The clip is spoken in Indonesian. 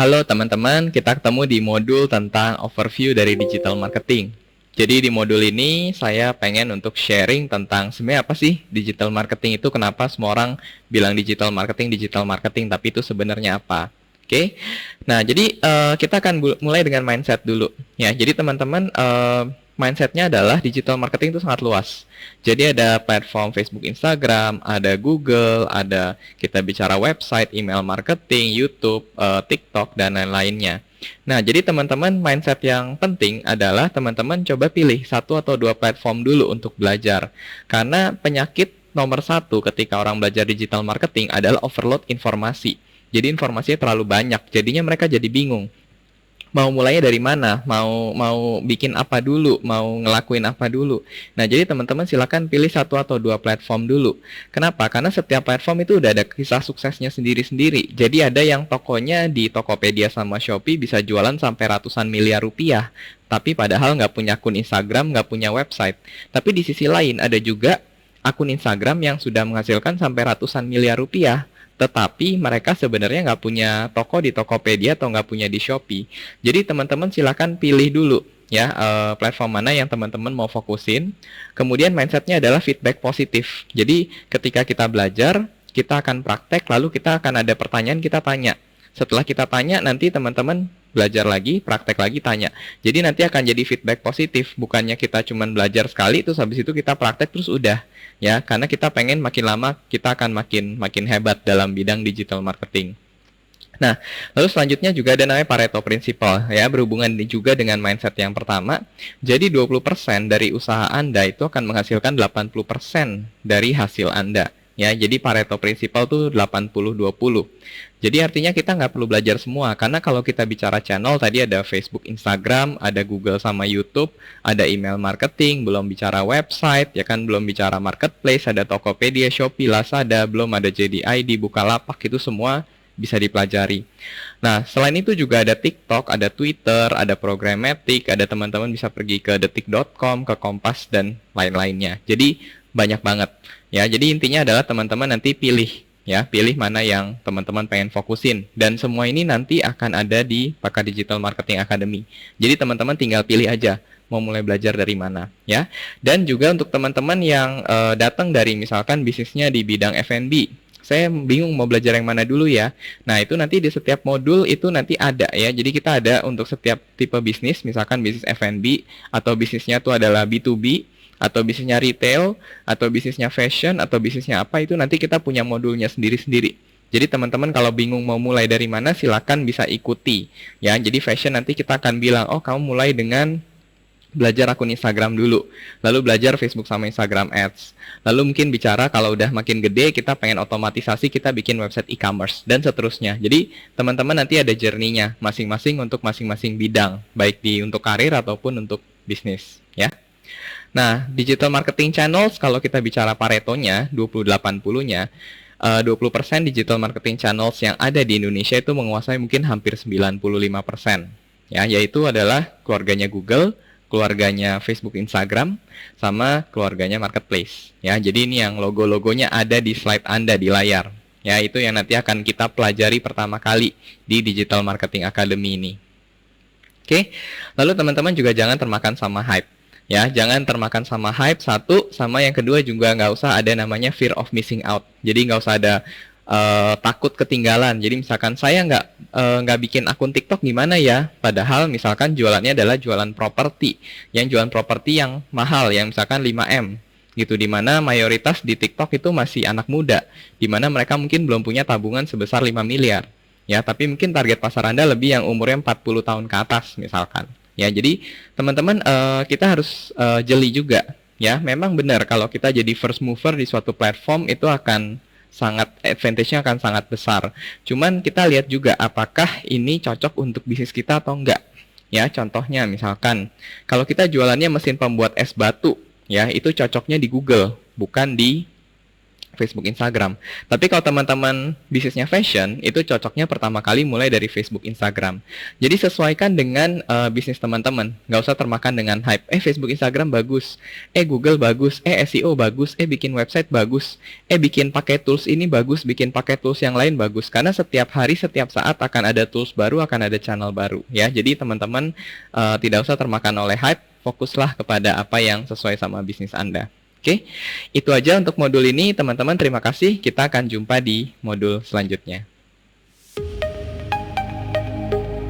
Halo teman-teman, kita ketemu di modul tentang overview dari digital marketing. Jadi di modul ini saya pengen untuk sharing tentang sebenarnya apa sih digital marketing itu, kenapa semua orang bilang digital marketing, tapi itu sebenarnya apa? Oke, nah jadi kita akan mulai dengan mindset dulu. Ya, jadi teman-teman mindsetnya adalah digital marketing itu sangat luas. Jadi ada platform Facebook, Instagram, ada Google, ada kita bicara website, email marketing, YouTube, TikTok, dan lain-lainnya. Nah, jadi teman-teman mindset yang penting adalah teman-teman coba pilih satu atau dua platform dulu untuk belajar. Karena penyakit nomor satu ketika orang belajar digital marketing adalah overload informasi. Jadi informasinya terlalu banyak, jadinya mereka jadi bingung. Mau mulainya dari mana, mau bikin apa dulu, mau ngelakuin apa dulu. Nah, jadi teman-teman silakan pilih satu atau dua platform dulu. Kenapa? Karena setiap platform itu udah ada kisah suksesnya sendiri-sendiri. Jadi ada yang tokonya di Tokopedia sama Shopee bisa jualan sampai ratusan miliar rupiah, tapi padahal nggak punya akun Instagram, nggak punya website. Tapi di sisi lain ada juga akun Instagram yang sudah menghasilkan sampai ratusan miliar rupiah, tetapi mereka sebenarnya nggak punya toko di Tokopedia atau nggak punya di Shopee. Jadi teman-teman silakan pilih dulu ya platform mana yang teman-teman mau fokusin. Kemudian mindsetnya adalah feedback positif. Jadi ketika kita belajar, kita akan praktek, lalu kita akan ada pertanyaan, kita tanya. Setelah kita tanya, nanti teman-teman belajar lagi, praktek lagi, tanya. Jadi nanti akan jadi feedback positif, bukannya kita cuma belajar sekali, terus habis itu kita praktek terus udah. Ya, karena kita pengen makin lama kita akan makin hebat dalam bidang digital marketing. Nah, lalu selanjutnya juga ada namanya Pareto Principle ya, berhubungan juga dengan mindset yang pertama. Jadi 20% dari usaha Anda itu akan menghasilkan 80% dari hasil Anda. Ya, jadi Pareto Principle tuh 80-20. Jadi artinya kita nggak perlu belajar semua, karena kalau kita bicara channel, tadi ada Facebook, Instagram, ada Google sama YouTube, ada email marketing, belum bicara website, ya kan, belum bicara marketplace, ada Tokopedia, Shopee, Lazada, belum ada JDID, Bukalapak, itu semua bisa dipelajari. Nah, selain itu juga ada TikTok, ada Twitter, ada Programmatic, ada teman-teman bisa pergi ke detik.com, ke Kompas, dan lain-lainnya. Jadi banyak banget. Ya, jadi intinya adalah teman-teman nanti pilih ya, pilih mana yang teman-teman pengen fokusin, dan semua ini nanti akan ada di Pakar Digital Marketing Academy. Jadi teman-teman tinggal pilih aja mau mulai belajar dari mana ya. Dan juga untuk teman-teman yang datang dari misalkan bisnisnya di bidang F&B, saya bingung mau belajar yang mana dulu ya. Nah, itu nanti di setiap modul itu nanti ada ya. Jadi kita ada untuk setiap tipe bisnis, misalkan bisnis F&B atau bisnisnya itu adalah B2B, atau bisnisnya retail, atau bisnisnya fashion, atau bisnisnya apa, itu nanti kita punya modulnya sendiri-sendiri. Jadi teman-teman kalau bingung mau mulai dari mana, silakan bisa ikuti. Ya, jadi fashion nanti kita akan bilang, oh kamu mulai dengan belajar akun Instagram dulu, lalu belajar Facebook sama Instagram Ads. Lalu mungkin bicara kalau udah makin gede, kita pengen otomatisasi, kita bikin website e-commerce, dan seterusnya. Jadi teman-teman nanti ada journey-nya masing-masing untuk masing-masing bidang, baik di untuk karir ataupun untuk bisnis. Ya. Nah, digital marketing channels, kalau kita bicara Paretonya, 20-80-nya, 20% digital marketing channels yang ada di Indonesia itu menguasai mungkin hampir 95%. Ya, yaitu adalah keluarganya Google, keluarganya Facebook, Instagram, sama keluarganya Marketplace. Ya, jadi ini yang logo-logonya ada di slide Anda di layar. Ya, itu yang nanti akan kita pelajari pertama kali di Digital Marketing Academy ini. Oke, lalu teman-teman juga jangan termakan sama hype. Ya, jangan termakan sama hype, satu, sama yang kedua juga nggak usah ada namanya fear of missing out. Jadi nggak usah ada takut ketinggalan. Jadi misalkan saya nggak bikin akun TikTok gimana ya? Padahal misalkan jualannya adalah jualan properti, yang jualan properti yang mahal, yang misalkan 5M gitu, dimana mayoritas di TikTok itu masih anak muda, dimana mereka mungkin belum punya tabungan sebesar 5 miliar. Ya, tapi mungkin target pasar Anda lebih yang umurnya 40 tahun ke atas misalkan. Ya, jadi teman-teman kita harus jeli juga ya. Memang benar kalau kita jadi first mover di suatu platform itu akan sangat advantage-nya akan sangat besar. Cuman kita lihat juga apakah ini cocok untuk bisnis kita atau enggak. Ya, contohnya misalkan kalau kita jualannya mesin pembuat es batu, ya itu cocoknya di Google, bukan di Facebook, Instagram. Tapi kalau teman-teman bisnisnya fashion, itu cocoknya pertama kali mulai dari Facebook, Instagram. Jadi sesuaikan dengan bisnis teman-teman. Nggak usah termakan dengan hype. Facebook, Instagram bagus. Google bagus. SEO bagus. Bikin website bagus. Bikin pakai tools ini bagus. Bikin pakai tools yang lain bagus. Karena setiap hari, setiap saat akan ada tools baru, akan ada channel baru. Ya, jadi teman-teman tidak usah termakan oleh hype. Fokuslah kepada apa yang sesuai sama bisnis Anda. Oke, itu aja untuk modul ini teman-teman. Terima kasih. Kita akan jumpa di modul selanjutnya.